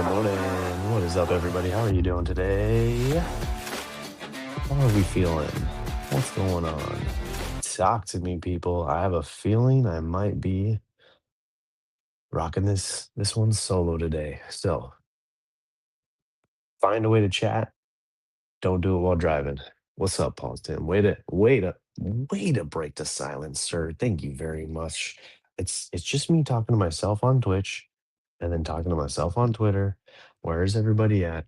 morning. What is up, everybody? How are you doing today? How are we feeling? What's going on? Talk to me, people. I have a feeling I might be rocking this one solo today. So find a way to chat. Don't do it while driving. What's up, Paul Tim? Way to break the silence, sir. Thank you very much. It's just me talking to myself on Twitch and then talking to myself on Twitter. Where's everybody at?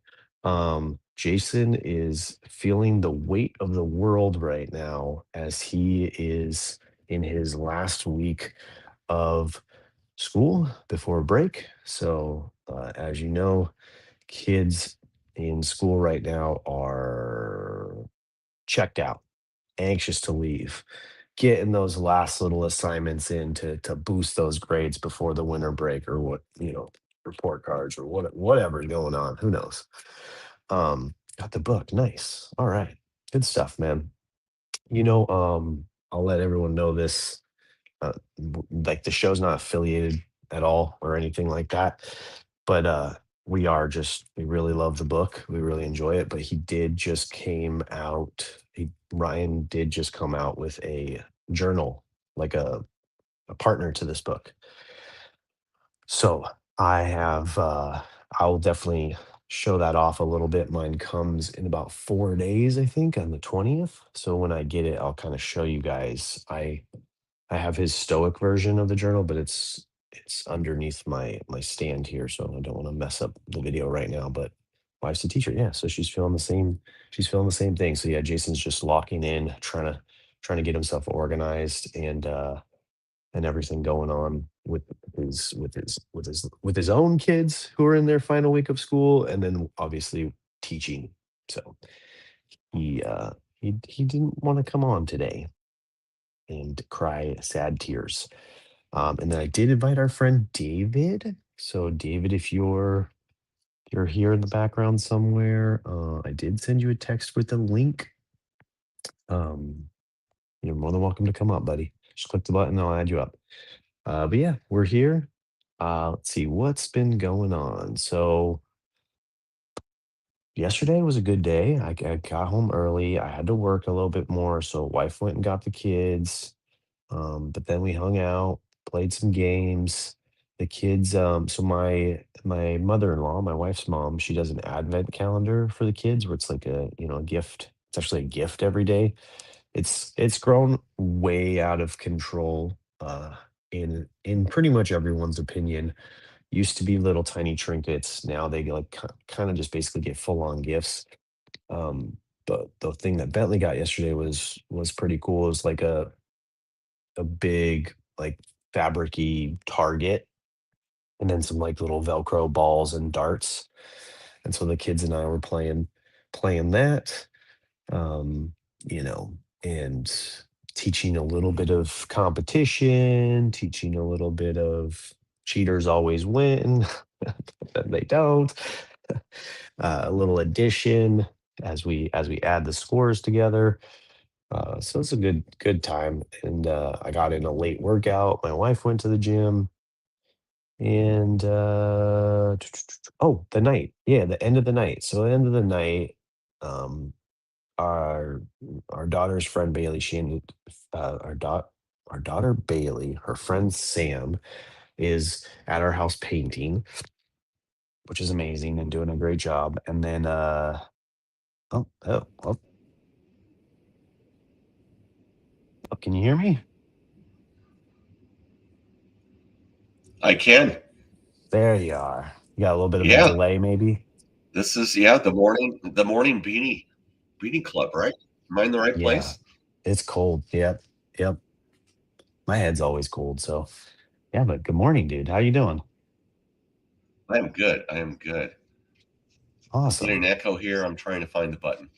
Jason is feeling the weight of the world right now as he is in his last week of school before break. So, as you know, kids in school right now are checked out, anxious to leave, getting those last little assignments in to boost those grades before the winter break or report cards or whatever's going on. Who knows? Got the book. Nice. All right. Good stuff, man. I'll let everyone know this. Like the show's not affiliated at all or anything like that, but we really love the book. We really enjoy it. But he did just came out. Ryan did just come out with a journal, like a partner to this book. So I'll definitely show that off a little bit. Mine comes in about 4 days, I think, on the 20th. So when I get it, I'll kind of show you guys. I have his stoic version of the journal, but it's underneath my stand here, so I don't want to mess up the video right now. But wife's a teacher, yeah, so she's feeling the same. She's feeling the same thing. So yeah, Jason's just locking in, trying to get himself organized and everything going on with his own kids who are in their final week of school, and then obviously teaching. So he didn't want to come on today and cry sad tears. And then I did invite our friend David. So David, if you're here in the background somewhere, I did send you a text with a link. Um, you're more than welcome to come up, buddy. Just click the button, I'll add you up. But yeah, we're here. Let's see what's been going on. So yesterday was a good day. I got home early. I had to work a little bit more, so wife went and got the kids. But then we hung out, played some games. The kids, so my mother-in-law, my wife's mom, she does an advent calendar for the kids where it's like a gift. It's actually a gift every day. It's grown way out of control, in pretty much everyone's opinion. Used to be little tiny trinkets. Now they get like kind of just basically get full on gifts. But the thing that Bentley got yesterday was pretty cool. It was like a big like fabricy target and then some like little velcro balls and darts, and so the kids and I were playing that, um you know and teaching a little bit of competition, teaching a little bit of cheaters always win. Then they don't. A little addition as we add the scores together. So it's a good time, and I got in a late workout. My wife went to the gym, and oh, the night, yeah, the end of the night. So the end of the night, um, our our daughter's friend Bailey, she ended our daughter Bailey, her friend Sam is at our house painting, which is amazing and doing a great job. And then oh, can you hear me? I can. There you are. You got a little bit of a Yeah. delay, maybe? This is the morning beanie club, right? Am I in the right Yeah, place? it's cold. Yep. Yep. My head's always cold, so yeah, but good morning, dude. How you doing? I am good. I am good. I'm getting Awesome. an echo here. I'm trying to find the button.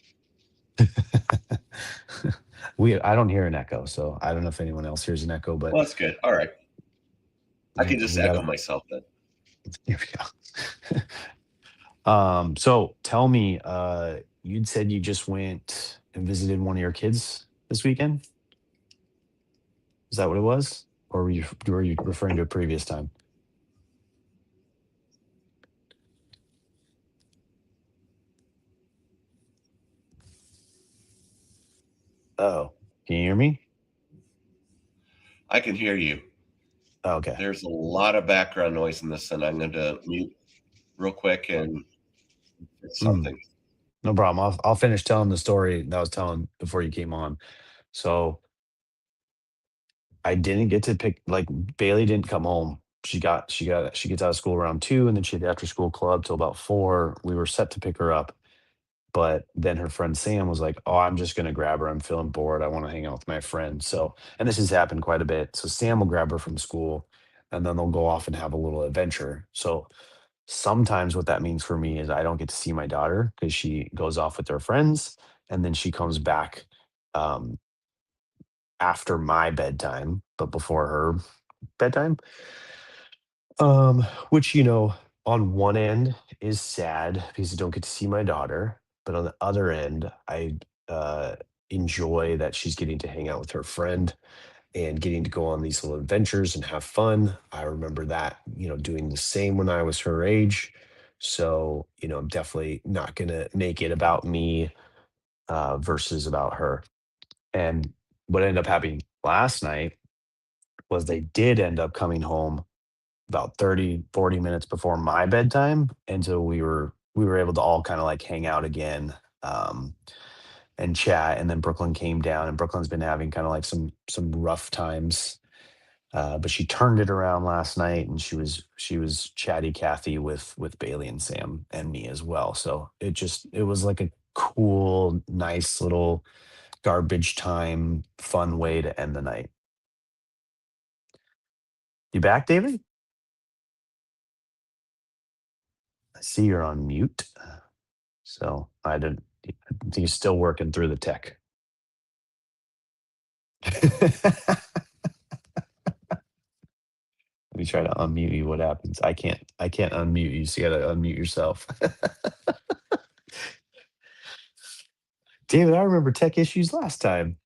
I don't hear an echo, so I don't know if anyone else hears an echo, but Well, that's good. All right. I yeah, can just we got echo it. myself then. Here we go. So tell me, you'd said you just went and visited one of your kids this weekend? Is that what it was? Or were you referring to a previous time? Oh, can you hear me? I can hear you. Okay. There's a lot of background noise in this, and I'm going to mute real quick and fix Mm, something. no problem. I'll finish telling the story that I was telling before you came on. So I didn't get to pick like Bailey didn't come home. She gets out of school around 2, and then she had the after school club till about 4. We were set to pick her up, but then her friend Sam was like, "Oh, I'm just gonna grab her. I'm feeling bored. I want to hang out with my friend." So, and this has happened quite a bit. So Sam will grab her from school, and then they'll go off and have a little adventure. So sometimes what that means for me is I don't get to see my daughter because she goes off with her friends, and then she comes back um, after my bedtime, but before her bedtime. Which, on one end is sad because I don't get to see my daughter, but on the other end, I uh, enjoy that she's getting to hang out with her friend and getting to go on these little adventures and have fun. I remember that, doing the same when I was her age. So, I'm definitely not going to make it about me versus about her. And what ended up happening last night was they did end up coming home about 30-40 minutes before my bedtime, and so we were able to all kinda, like, hang out again, and chat, and then Brooklyn came down, and Brooklyn's been having kinda, like, some rough times, but she turned it around last night, and she was chatty Cathy with Bailey and Sam and me as well, so it was like a cool, nice little garbage time, fun way to end the night. You back, David? I see you're on mute. So I think he's still working through the tech. Let me try to unmute you. What happens? I can't unmute you, so you gotta unmute yourself. David, I remember tech issues last time.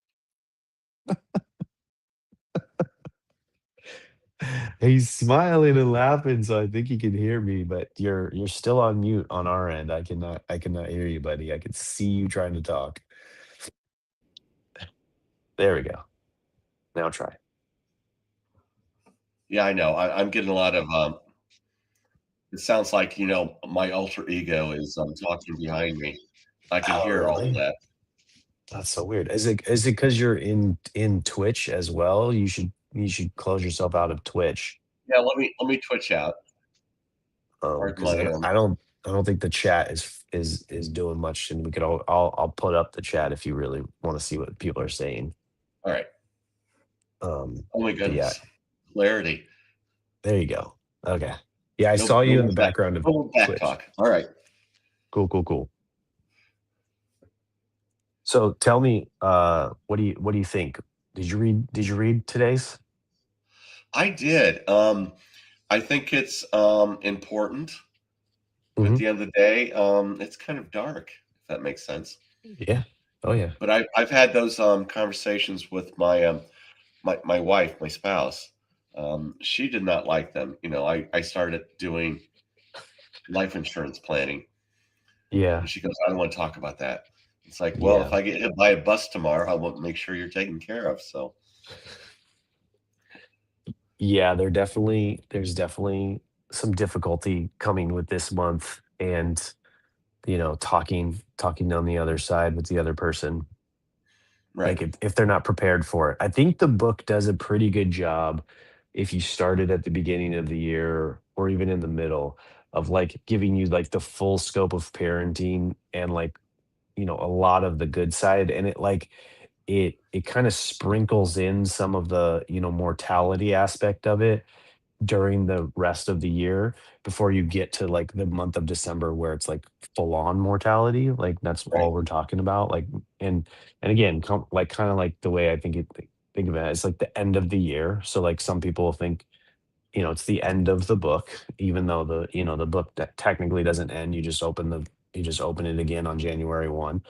He's smiling and laughing, so I think he can hear me, but you're still on mute on our end. I cannot hear you, buddy. I can see you trying to talk. There we go. Now try. Yeah, I know. I'm getting a lot of. It sounds like my alter ego is talking behind me. I can Oh, hear all of really? that. That's so weird. Is it because you're in Twitch as well? You should close yourself out of Twitch. Yeah, let me twitch out. Pardon Because my then I don't think the chat is doing much, and we could I'll put up the chat if you really want to see what people are saying. All right. Oh my But yeah, goodness, clarity. there you go. Okay. Yeah, I No, saw no you in more the back. background of No more back Twitch. talk. All right. Cool, cool, cool. So tell me, what do you think? Did you read today's? I did. I think it's important, but at Hmm. the end of the day, it's kind of dark, if that makes sense. Yeah. Oh yeah. But I've had those conversations with my wife, my spouse. She did not like them. I started doing life insurance planning, Yeah. and she goes, "I don't want to talk about that." It's like, well, if Yeah. I get hit by a bus tomorrow, I want to make sure you're taken care of. So, Yeah, there's definitely some difficulty coming with this month, and talking on the other side with the other person, right, like if they're not prepared for it. I think the book does a pretty good job if you started at the beginning of the year or even in the middle of like giving you like the full scope of parenting and like a lot of the good side, and it kind of sprinkles in some of the mortality aspect of it during the rest of the year before you get to like the month of December where it's like full on mortality. Like that's right, all we're talking about. Like and again, like kind of like the way I think of it, it's like the end of the year. So like some people think it's the end of the book, even though the book that technically doesn't end. You just open it again on January 1.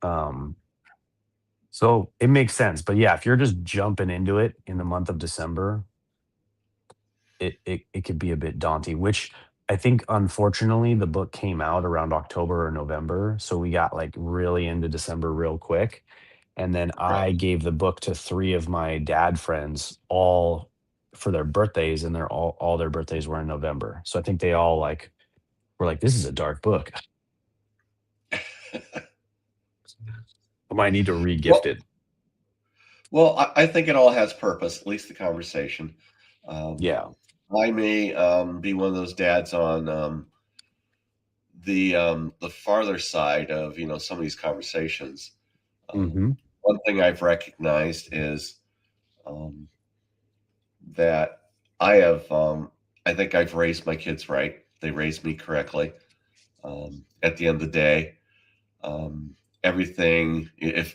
Um, so it makes sense. But yeah, if you're just jumping into it in the month of December, it could be a bit daunting, which I think unfortunately the book came out around October or November. So we got like really into December real quick. and then I right. gave the book to 3 of my dad friends all for their birthdays, and all their birthdays were in November. So I think they all, like, were like, "This is a dark book. I might need to re-gift Well it." well, I think it all has purpose, at least the conversation. Um, Yeah. I may, be one of those dads on, the farther side of, some of these conversations. Mhm. One thing I've recognized is, um, that I have, I think I've raised my kids right. They raised me correctly. At the end of the day, everything, if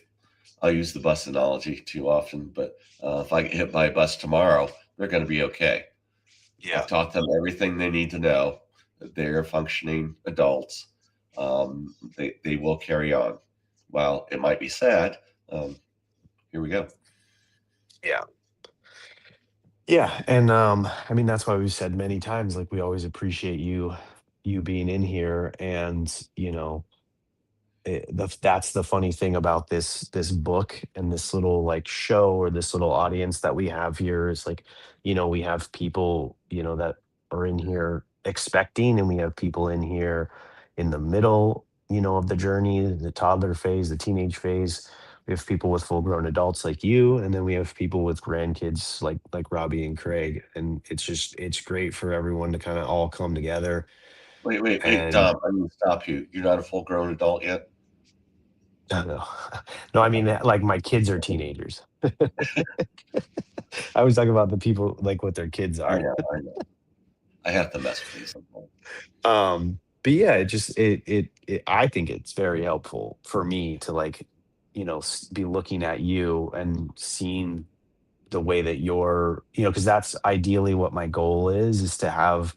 I'll use the bus analogy too often, but if I get hit by a bus tomorrow, they're going to be okay. I've Yeah. taught them everything they need to know. They're functioning adults. They will carry on. While it might be sad, um, here we go. Yeah. Yeah, and, I mean, that's why we've said many times, like, we always appreciate you being in here, and, that's the funny thing about this book and this little, like, show, or this little audience that we have here, is like, we have people, that are in here expecting, and we have people in here in the middle, of the journey, the toddler phase, the teenage phase. We have people with full grown adults like you, and then we have people with grandkids like Robbie and Craig, and it's great for everyone to kind of all come together. Wait, And Tom. I'm going to stop you. You're not a full grown adult yet. no, no, I mean, like, my kids are teenagers. I was talking about the people, like, what their kids I are. know. I know. I have to mess with you sometimes. But yeah, it just I think it's very helpful for me to, like, be looking at you and seeing the way that you're, because that's ideally what my goal is to have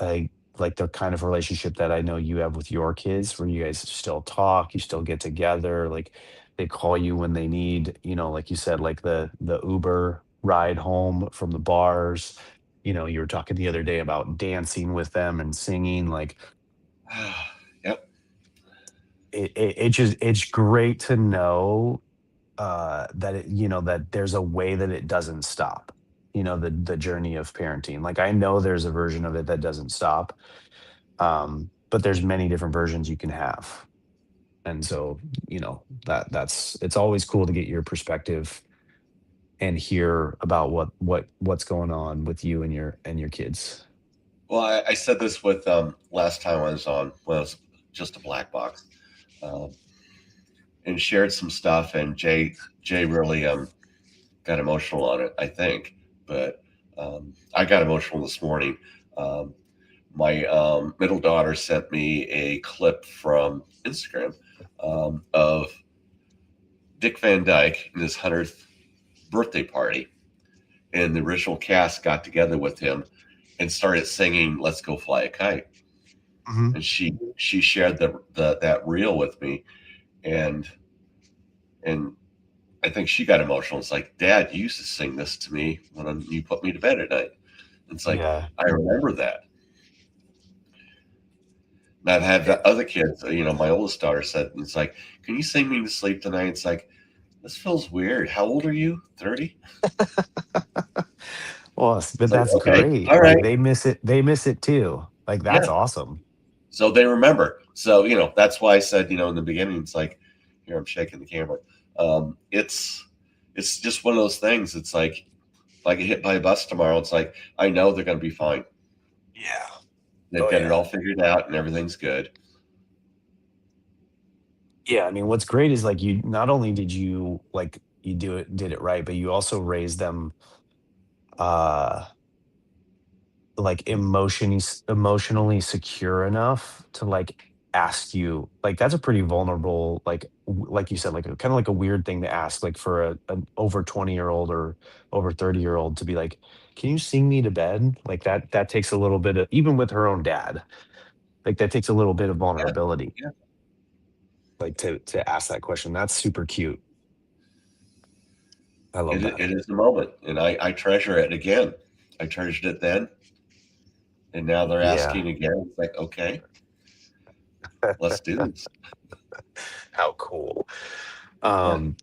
a like the kind of relationship that I know you have with your kids, where you guys still talk, you still get together, like, they call you when they need, like you said, like the Uber ride home from the bars. You were talking the other day about dancing with them and singing, like, Yep. it's great to know, that that there's a way that it doesn't stop. The journey of parenting. Like, I know there's a version of it that doesn't stop, but there's many different versions you can have. And so, that's it's always cool to get your perspective and hear about what's going on with you and your kids. Well, I said this with last time I was on when it was just a black box, um, and shared some stuff, and Jay really got emotional on it. I think, but I got emotional this morning. Um, my middle daughter sent me a clip from Instagram of Dick Van Dyke in his 100th birthday party, and the original cast got together with him and started singing "Let's Go Fly a Kite." Mhm. And she shared the that reel with me, and and I think she got emotional. It's like, Dad, you used to sing this to me when you put me to bed at night. It's like, Yeah. I remember that. And I've had It, the other kids, my oldest daughter said, it's like, can you sing me to sleep tonight? It's like, this feels weird. How old are you? 30? well, but It's like, that's okay, great. all Like, right. they miss it too. Like, that's Yeah. awesome. So they remember. So, that's why I said, in the beginning, it's like, here, I'm shaking the camera. Um, it's, it's just one of those things. It's like, if I get hit by a bus tomorrow, it's like, I know they're going to be fine. Yeah. They've Oh got it yeah. all figured out and everything's good. Yeah, I mean, what's great is, like, you not only did you, like, you did it right, but you also raised them, uh like, emotionally secure enough to, like, ask you, like, that's a pretty vulnerable, like, like you said, like, a kind of like a weird thing to ask, like, for an over 20-year-old or over 30-year-old to be like, can you sing me to bed? Like, that takes a little bit of, even with her own dad, like, that takes a little bit of Yeah. vulnerability, Yeah. like, to ask that question. That's super cute. I love It, that. it is a moment. And I treasure it again. I treasured it then. And now they're Yeah. asking again. It's like, okay, let's do this. How cool. Yeah. Um,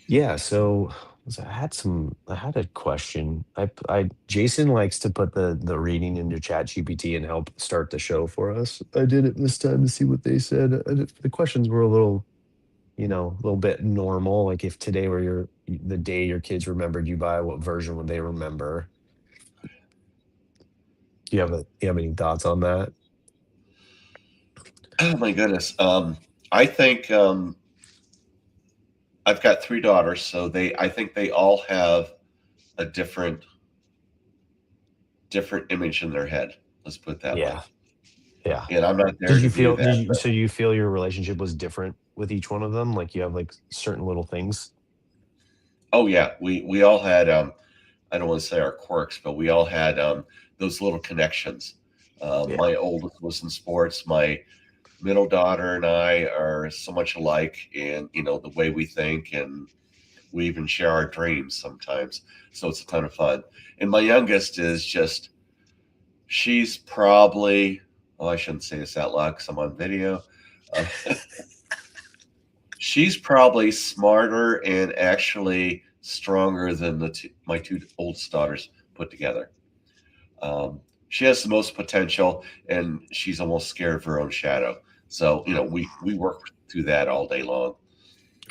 Yeah, so I had a question. Jason likes to put the reading into Chat GPT and help start the show for us. I did it this time to see what they said. The questions were a little, a little bit normal. Like if today were the day your kids remembered you by, what version would they remember? Do you have any thoughts on that? Oh my goodness. I think I've got three daughters, so I think they all have a different image in their head. Let's put it that way. Yeah. Yeah. And I'm not there to be that. So you feel your relationship was different with each one of them? Like you have like certain little things? Oh yeah, we all had I don't want to say our quirks, but we all had those little connections. Yeah. My oldest was in sports. My middle daughter and I are so much alike in the way we think, and we even share our dreams sometimes. So it's a ton of fun. And my youngest is just she's probably oh I shouldn't say this out loud because I'm on video. Uh, she's probably smarter and actually stronger than my two oldest daughters put together. She has the most potential, and she's almost scared of her own shadow. So we work through that all day long.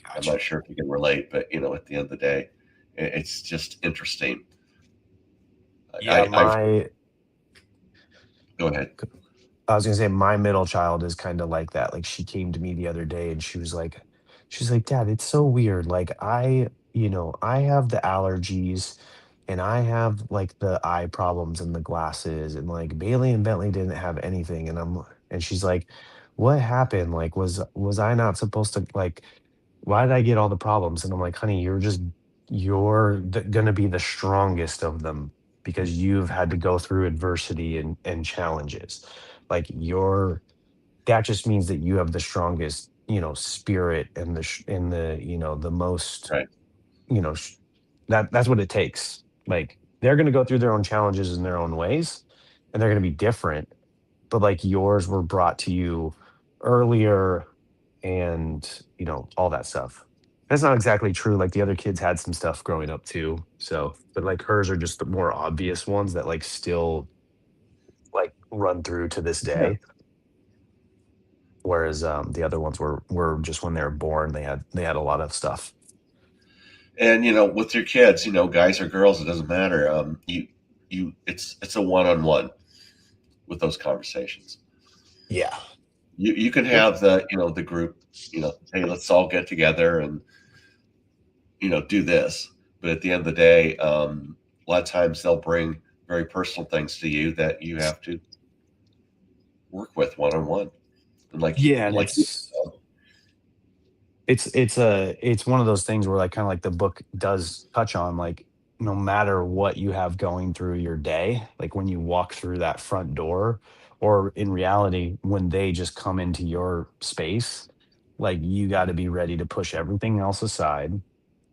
I'm Gotcha. not sure if you can relate, but at the end of the day, it's just interesting. Yeah, I've go ahead. I was gonna say my middle child is kind of like that. Like she came to me the other day and she's like, Dad, it's so weird. Like I have the allergies and I have like the eye problems and the glasses and like Bailey and Bentley didn't have anything. And she's like, what happened? Like, was I not supposed to like why did I get all the problems? And I'm like, honey, gonna be the strongest of them because you've had to go through adversity and challenges. Like that just means that you have the strongest, spirit and the most, Right, that's what it takes. Like they're gonna go through their own challenges in their own ways, and they're gonna be different. But like yours were brought to you earlier and all that stuff. That's not exactly true. Like the other kids had some stuff growing up too. So, but like hers are just the more obvious ones that like still like run through to this yeah. day. Whereas the other ones were just when they were born, they had a lot of stuff. And with your kids, guys or girls, it doesn't matter. It's a one-on-one with those conversations. Yeah. You can It, have the group, hey, let's all get together and do this. But at the end of the day, a lot of times they'll bring very personal things to you that you have to work with one on one. And yeah, and like it's one of those things where like kind of like the book does touch on like no matter what you have going through your day, like when you walk through that front door or in reality when they just come into your space, like you got to be ready to push everything else aside,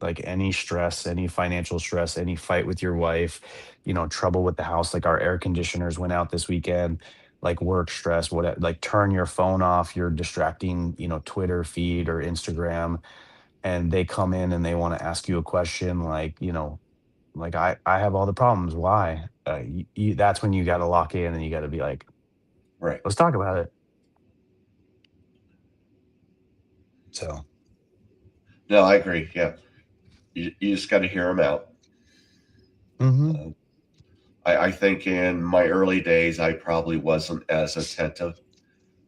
like any stress, any financial stress, any fight with your wife, trouble with the house, like our air conditioners went out this weekend, like work stress, what like turn your phone off, your distracting, Twitter feed or Instagram, and they come in and they want to ask you a question like, like I have all the problems. Why? That's when you got to lock in and you got to be like, right. let's talk about it. So, No, I agree. Yeah, you just got to hear them out. hmm Uh, I think in my early days, I probably wasn't as attentive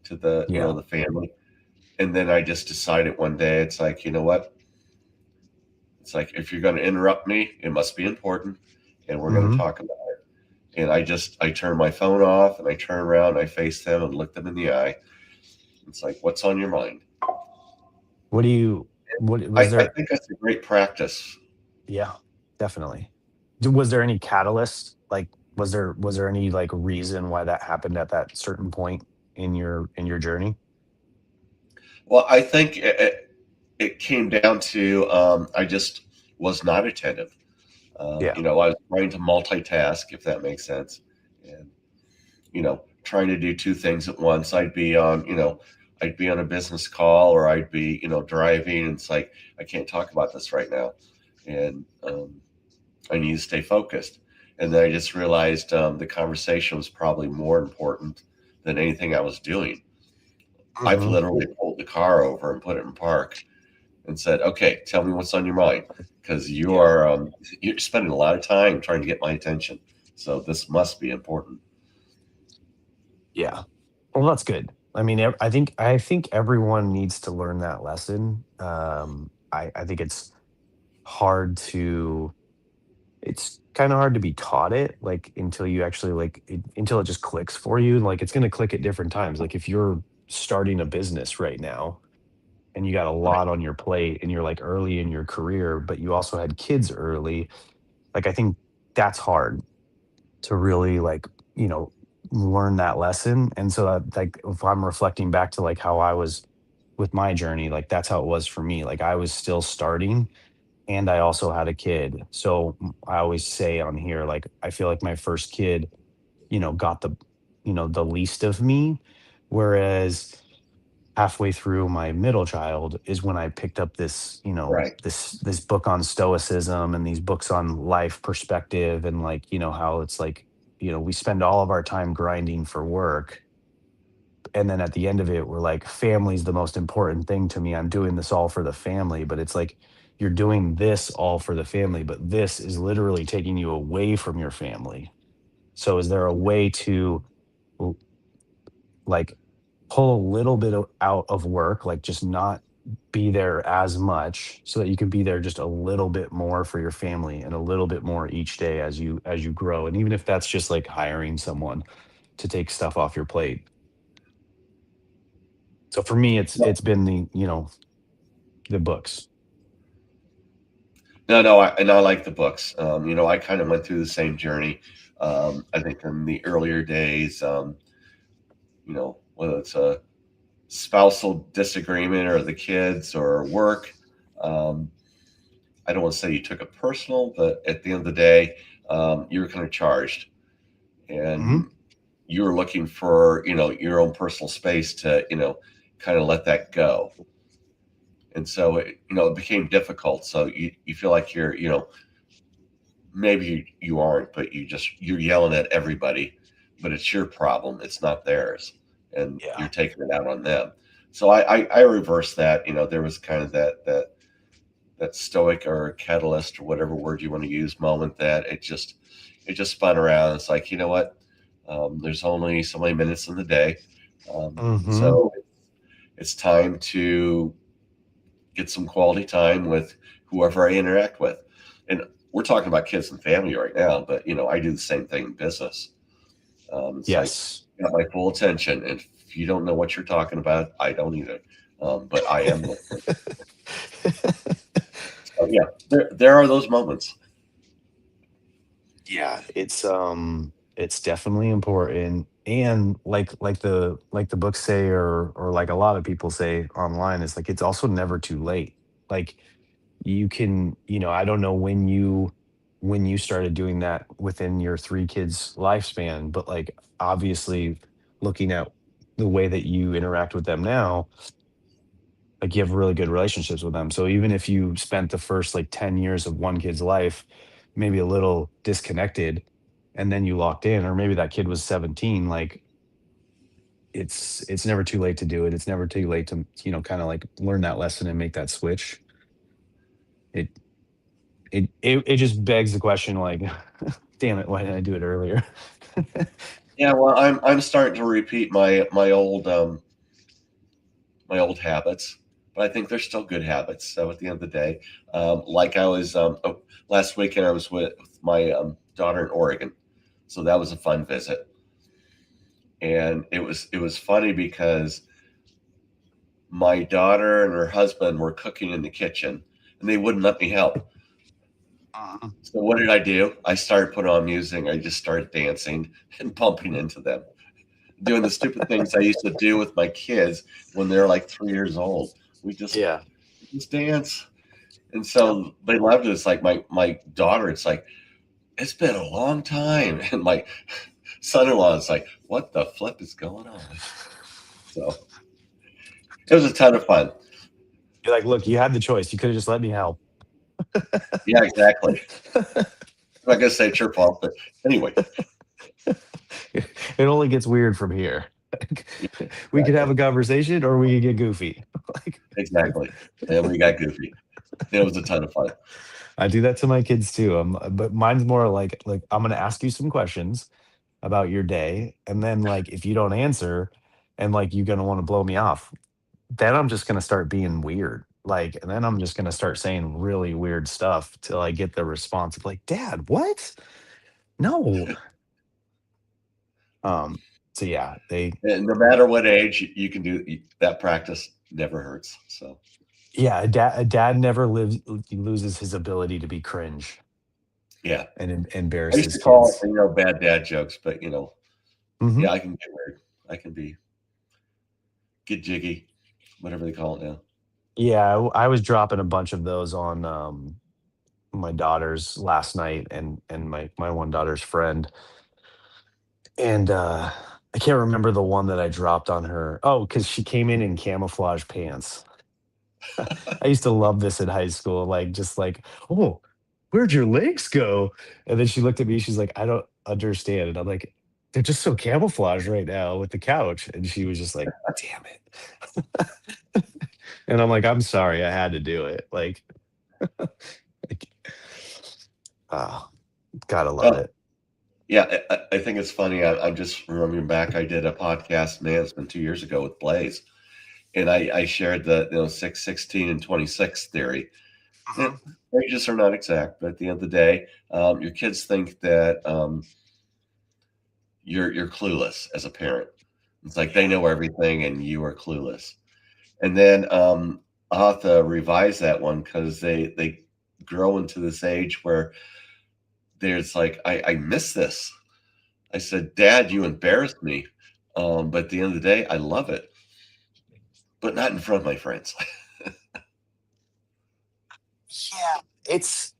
to the yeah. the family, and then I just decided one day, it's like what? It's like if you're going to interrupt me, it must be important, and we're going to hmm talk about it. And I turn my phone off and I turn around, and I face them and look them in the eye. It's like, what's on your mind? What do you, what I, was I there? think that's a great practice. Yeah, definitely. Was there any catalyst? Like, was there any like reason why that happened at that certain point in your journey? Well, I think it came down to I just was not attentive. Yeah. I was trying to multitask, if that makes sense, and trying to do two things at once. I'd be on a business call or I'd be, driving, and it's like I can't talk about this right now, and I need to stay focused. And then I just realized the conversation was probably more important than anything I was doing. I've Mhm. literally pulled the car over and put it in park and said, "Okay, tell me what's on your mind, because Yeah. you're spending a lot of time trying to get my attention. So this must be important." Yeah. Well, that's good. I mean, I think everyone needs to learn that lesson. I think hard to it's kind of hard to be taught it, like, until you actually, until it just clicks for you. Like, it's going to click at different times. Like, if you're starting a business right now and you got a Right. lot on your plate and you're like early in your career, but you also had kids early, like, I think that's hard to really, you know learn that lesson. And so that, like, if I'm reflecting back to like how I was with my journey, like, that's how it was for me. Like, I was still starting and I also had a kid. So I always say on here, like, I feel like my first kid, got the least of me, whereas halfway through my middle child is when I picked up Right. this book on stoicism and these books on life perspective, and, like, how it's like, we spend all of our time grinding for work, and then at the end of it we're like, family's the most important thing to me. I'm doing this all for the family, but it's like, you're doing this all for the family, but this is literally taking you away from your family. So is there a way to, l- like, pull a little bit out of work, like, just not be there as much so that you can be there just a little bit more for your family and a little bit more each day as you grow, and even if that's just like hiring someone to take stuff off your plate. So for me, it's been the books. No, no, and I like the books. I kind of went through the same journey. I think in the earlier days, whether it's a spousal disagreement or the kids or work, um, I don't want to say you took it personal, but at the end of the day, you were kind of charged, Mhm. and you were looking for, your own personal space to, kind of let that go. And so it became difficult. So you feel like you're, maybe you aren't, but you're yelling at everybody, but it's your problem. It's not theirs, and Yeah. you're taking it out on them. So I reversed that. There was kind of that stoic or catalyst or whatever word you want to use moment that it just spun around. It's like, you know what? There's only so many minutes in the day, Mhm. so it's time to get some quality time with whoever I interact with. And we're talking about kids and family right now, but I do the same thing in business. It's like, Yes. you got my full attention, and if you don't know what you're talking about, I don't either. But I am listening. So yeah, there are those moments. Yeah, it's definitely important. And like the books say, or like a lot of people say online, is like, it's also never too late. Like, you can, I don't know when you started doing that within your three kids lifespan, but, like, obviously, looking at the way that you interact with them now, like, you have really good relationships with them. So even if you spent the first, like, 10 years of one kid's life maybe a little disconnected, and then you locked in, or maybe that kid was 17, like, it's never too late to do it. It's never too late to, kind of like learn that lesson and make that switch. It it it just begs the question, like, damn it, why didn't I do it earlier? Yeah, well, I'm starting to repeat my old habits, but I think they're still good habits. So at the end of the day, like I was last weekend, I was with my daughter in Oregon, so that was a fun visit, and it was funny because my daughter and her husband were cooking in the kitchen, and they wouldn't let me help. Mhm. So what did I do? I started putting on music. I just started dancing and bumping into them, doing the stupid things I used to do with my kids when they're like 3 years old. We just Yeah. just dance. And Yep. so they loved it. It's like my daughter, it's like, it's been a long time. And my son-in-law is like, what the flip is going on? So It was a ton of fun. You're like, "Look, you had the choice. You coulda just let me help." Yeah, exactly. I'm not gonna say it's your fault, but anyway. It only gets weird from here. Like, Yeah, we could have exactly. a conversation or we could get goofy. Like, Exactly. And we got goofy. It was a ton of fun. I do that to my kids too. But mine's more like I'm gonna ask you some questions about your day, and then like if you don't answer, and like you're gonna want to blow me off, then I'm just gonna start being weird. Like, and then I'm just gonna start saying really weird stuff till I get the response of like, "Dad, what? No." Um. So yeah, they And no matter what age, you can do that. Practice never hurts. So, yeah, a dad never lives loses his ability to be cringe yeah. and I embarrass used his to call kids. it, bad dad jokes, but, Hmm. yeah, I can get weird. I can get jiggy, whatever they call it now. Yeah, I was dropping a bunch of those on my daughters last night and my one daughter's friend. And I can't remember the one that I dropped on her. Oh, because she came in camouflage pants. I used to love this in high school. Like, just like, oh, where'd your legs go? And then she looked at me, she's like, I don't understand. And I'm like, they're just so camouflaged right now with the couch. And she was just like, damn it. And I'm like, I'm sorry, I had to do it. Like, oh, gotta love Oh, it. yeah, I think it's funny. I'm just remembering back. I did a podcast, man, it's been 2 years ago with Blaze, and I shared the 6, 16, and 26 theory. And Mhm. ages are not exact, but at the end of the day, your kids think that you're clueless as a parent. It's like they Yeah. know everything and you are clueless. And then I'll have to revise that one because they grow into this age where there's like I miss this. I said, Dad, you embarrassed me. But at the end of the day, I love it, but not in front of my friends. Yeah,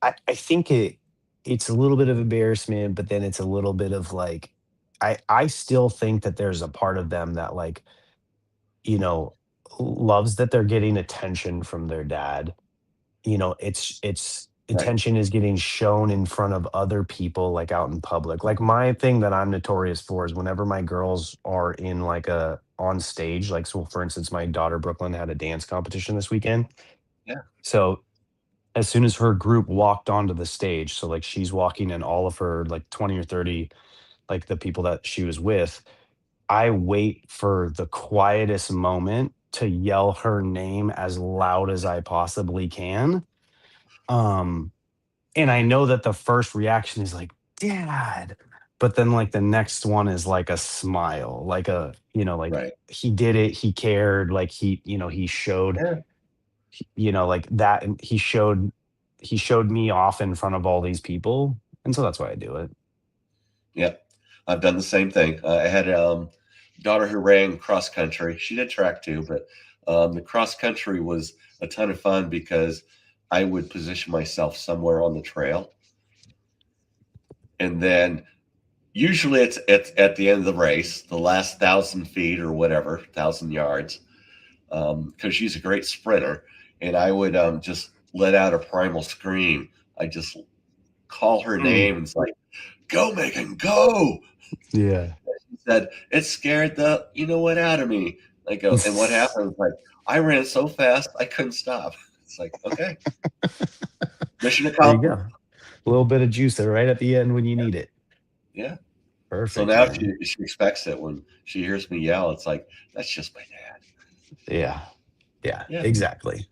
I think it's a little bit of embarrassment, but then it's a little bit of like I still think that there's a part of them that like, you know, loves that they're getting attention from their dad. It's Right. attention is getting shown in front of other people like out in public. Like my thing that I'm notorious for is whenever my girls are in like a on stage, like so for instance, my daughter Brooklyn had a dance competition this weekend. Yeah. So as soon as her group walked onto the stage, so like she's walking and all of her like 20 or 30, like the people that she was with, I wait for the quietest moment to yell her name as loud as I possibly can. Um, and I know that the first reaction is like, Dad. But then like the next one is like a smile, like like Right. he did it, he cared, like he showed Yeah. like that, and he showed me off in front of all these people, and so that's why I do it. Yeah. I've done the same thing. I had a daughter who ran cross country. She did track too, but the cross country was a ton of fun because I would position myself somewhere on the trail. And then usually it's at the end of the race, the last 1,000 feet or whatever, 1,000 yards, because she's a great sprinter. And I would just let out a primal scream. I just call her Mm, name and it's like, go, Megan, go. yeah. She said, it scared the you know what out of me. I go, and what happened? Like, I ran so fast I couldn't stop. It's like, okay, mission There you accomplished. go. A little bit of juice there right at the end when you need it. Yeah. So Perfect, now man. she expects it when she hears me yell. It's like, that's just my dad. Yeah. Yeah, Yeah. exactly.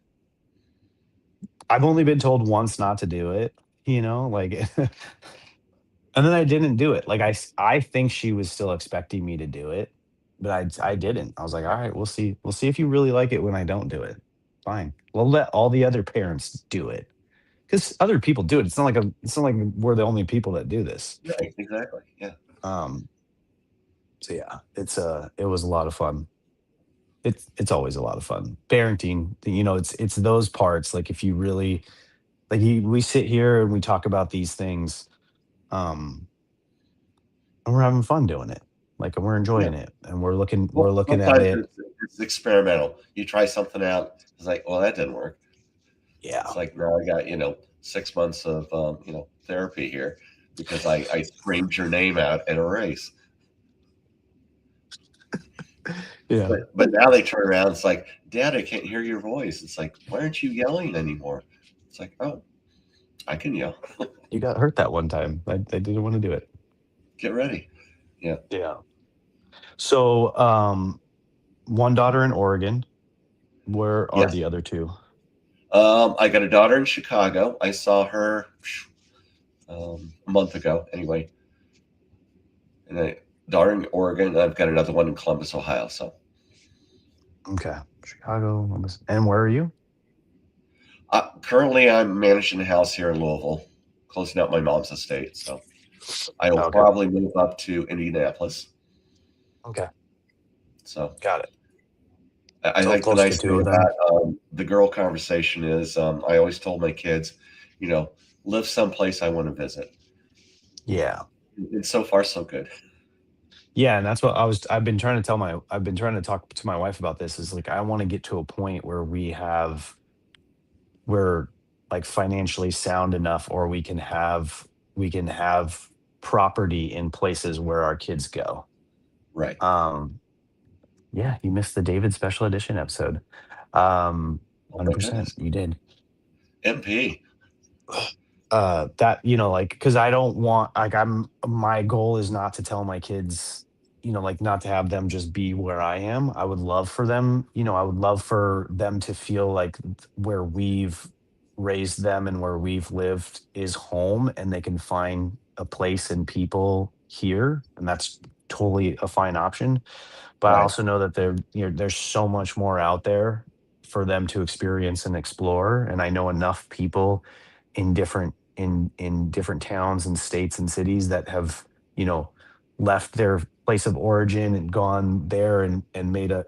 I've only been told once not to do it, like and then I didn't do it. Like I think she was still expecting me to do it, but I didn't. I was like, "All right, we'll see. We'll see if you really like it when I don't do it. Fine. We'll let all the other parents do it because other people do it. It's not like we're the only people that do this." Right. Exactly. Yeah. Um, so yeah, it was a lot of fun. It's always a lot of fun. Parenting, it's those parts. Like if you really we sit here and we talk about these things, and we're having fun doing it. like, we're Yeah. enjoying it, and we're Well, looking at sometimes it. it's experimental. You try something out, it's like, well, that didn't work. Yeah. It's like now I got 6 months of therapy here because I screamed your name out at a race. Yeah. But now they turn around. It's like, Dad, I can't hear your voice. It's like, why aren't you yelling anymore? It's like, oh, I can yell. You got hurt that one time. I didn't wanna do it. Get ready. Yeah. Yeah. So, one daughter in Oregon. Where are Yes. the other 2? I got a daughter in Chicago. I saw her a month ago, anyway, and a daughter in Oregon. And I've got another one in Columbus, Ohio. So Okay. Chicago, and where are you? currently, I'm managing a house here in Louisville, closing out my mom's estate. So I will Okay. probably move up to Indianapolis. Okay. So Got it. I So think the close to nice 2 thing of them? about the girl conversation is I always told my kids, you know, live someplace I want to visit. Yeah. And so far, so good. Yeah, and that's what I've been trying to talk to my wife about this, is, like, I wanna get to a point where we're, like, financially sound enough, or we can have property in places where our kids go. Right. Um, yeah, you missed the David special edition episode. Oh my 100%, goodness. you did. MP. That, like, because I don't want, like, my goal is not to tell my kids, like, not to have them just be where I am. I would love for them, I would love for them to feel like where we've raised them and where we've lived is home, and they can find a place and people here, and that's totally a fine option. But I Right. also know that there's so much more out there for them to experience and explore, and I know enough people in different towns and states and cities that have, you know, left their place of origin and gone there and made a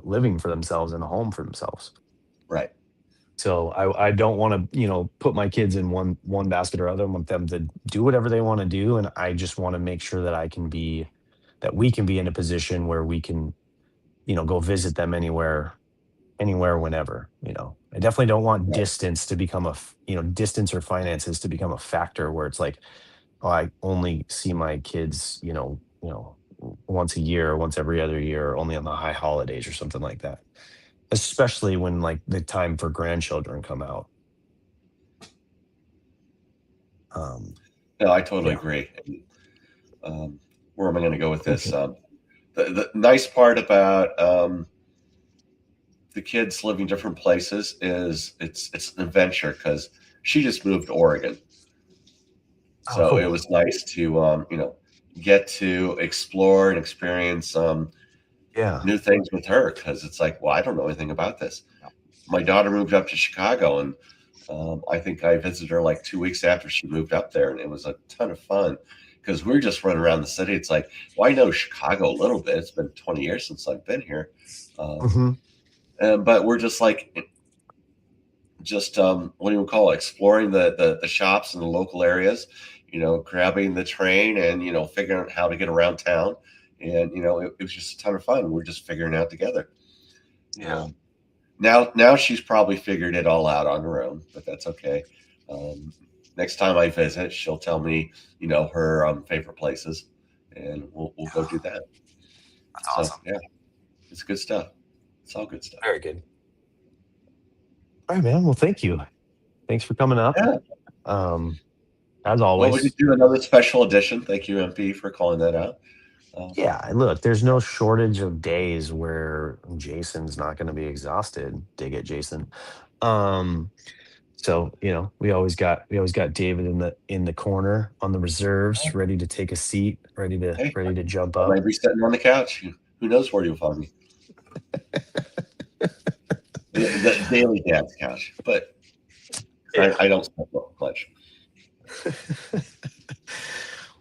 living for themselves and a home for themselves. Right. So I don't want to, put my kids in one basket or other. I want them to do whatever they want to do, and I just want to make sure that we can be in a position where we can, go visit them anywhere, whenever. I definitely don't want Right. distance or finances to become a factor where it's like, oh, I only see my kids, once a year, or once every other year, or only on the high holidays or something like that. Especially when, like, the time for grandchildren come out. Um, No, I totally yeah. agree. And, where am I going to go with this? Okay. The nice part about the kids living different places is it's an adventure because she just moved to Oregon. Oh, So it cool. was nice to, get to explore and experience Yeah. new things with her because it's like, well, I don't know anything about this. My daughter moved up to Chicago, and I think I visited her like 2 weeks after she moved up there, and it was a ton of fun because we were just running around the city. It's like, well, I know Chicago a little bit. It's been 20 years since I've been here, um, Hmm. but we're just like just what do you call it? Exploring the shops in the local areas, grabbing the train and figuring out how to get around town, and it was just a ton of fun. We're just figuring it out together. Yeah. Um, now she's probably figured it all out on her own, but that's okay. Um, Next time I visit, she'll tell me her favorite places, and we'll go do that. That's So awesome. yeah, it's good stuff. It's all good stuff. Very good. All right, man. Well, thank you. Thanks for coming up. Yeah. Um, as Well, we could always. do another special edition. Thank you, MP, for calling that out. Um, Yeah, and look, there's no shortage of days where Jason's not going to be exhausted. Dig it, Jason. Um, so we always got David in the corner on the reserves, ready to take a seat, ready to hey, ready to jump I up. might be sitting on the couch. Who knows where you'll find me? The daily dad's couch, but Yeah. I don't smoke much.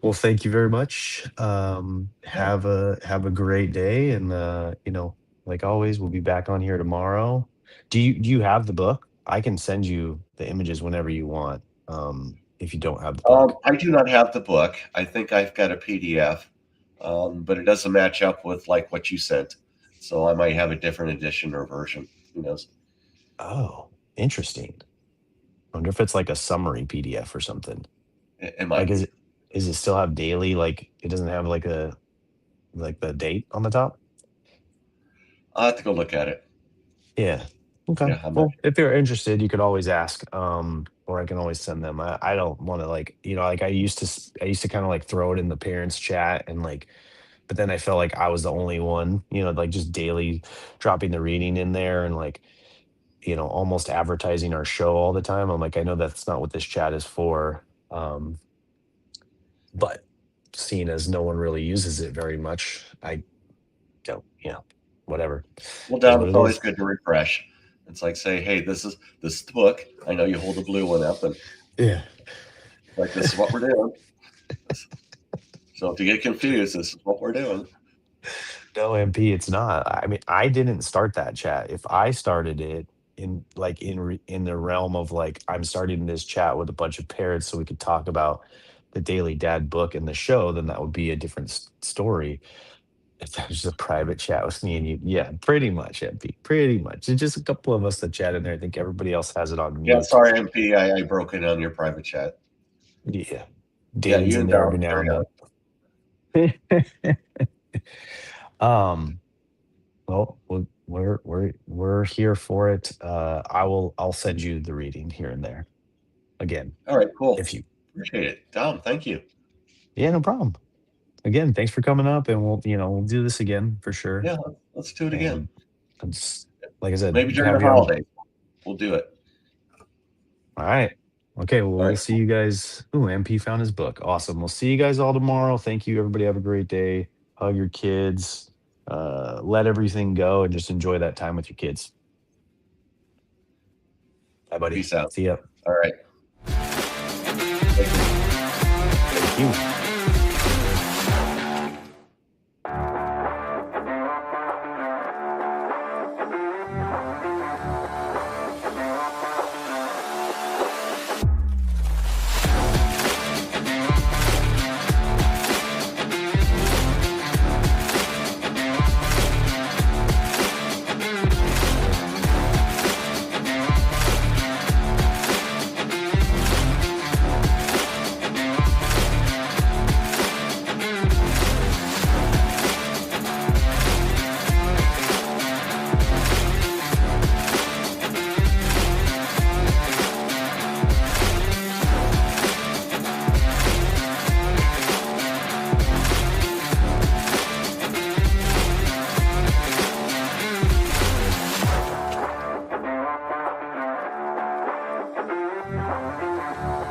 Well, thank you very much. Yeah. Have a great day, and like always, we'll be back on here tomorrow. Do you have the book? I can send you the images whenever you want. If you don't have the book. I do not have the book. I think I've got a PDF. but it doesn't match up with like what you sent. So I might have a different edition or version. Who knows? Oh, interesting. Wonder if it's like a summary PDF or something. It Like, might be. is it still have daily? Like, it doesn't have like a like the date on the top? I'll have to go look at it. Yeah. Okay. Yeah, I'm not Well, if they're interested, you could always ask, or I can always send them. I don't want to like, like I used to kind of like throw it in the parents chat and like, but then I felt like I was the only one, like just daily dropping the reading in there and like, almost advertising our show all the time. I'm like, I know that's not what this chat is for. But seeing as no one really uses it very much, I don't, whatever. Well, Is Don, what it's it always is. good to refresh. It's like say, hey, this is the book. I know you hold the blue one up, and Yeah. like this is what we're doing. So if you get confused, this is what we're doing. No, MP, it's not. I mean, I didn't start that chat. If I started it in the realm of like I'm starting this chat with a bunch of parents so we could talk about the Daily Dad book and the show, then that would be a different story. If that was just a private chat with me and you, yeah, pretty much, MP, pretty much. It's just a couple of us that chat in there. I think everybody else has it on Yeah, mute. sorry, MP. I broke in on your private chat. Yeah, Yeah, Dane's you in and there Don every now carry and on. then. um. Well, we're here for it. I'll send you the reading here and there. Again, All right, cool. if you Appreciate it, Don. Thank you. yeah, no problem. Again, thanks for coming up and we'll do this again for sure. Yeah, let's do it again. And it's like I said, Maybe we can during have the you on. holidays, we'll do it. All right. Okay, well, All we'll right, see cool. you guys. Ooh, MP found his book. Awesome. We'll see you guys all tomorrow. Thank you, everybody. Have a great day. Hug your kids. Let everything go and just enjoy that time with your kids. Bye, buddy. Peace out. See ya. All right. Thank you. Thank you.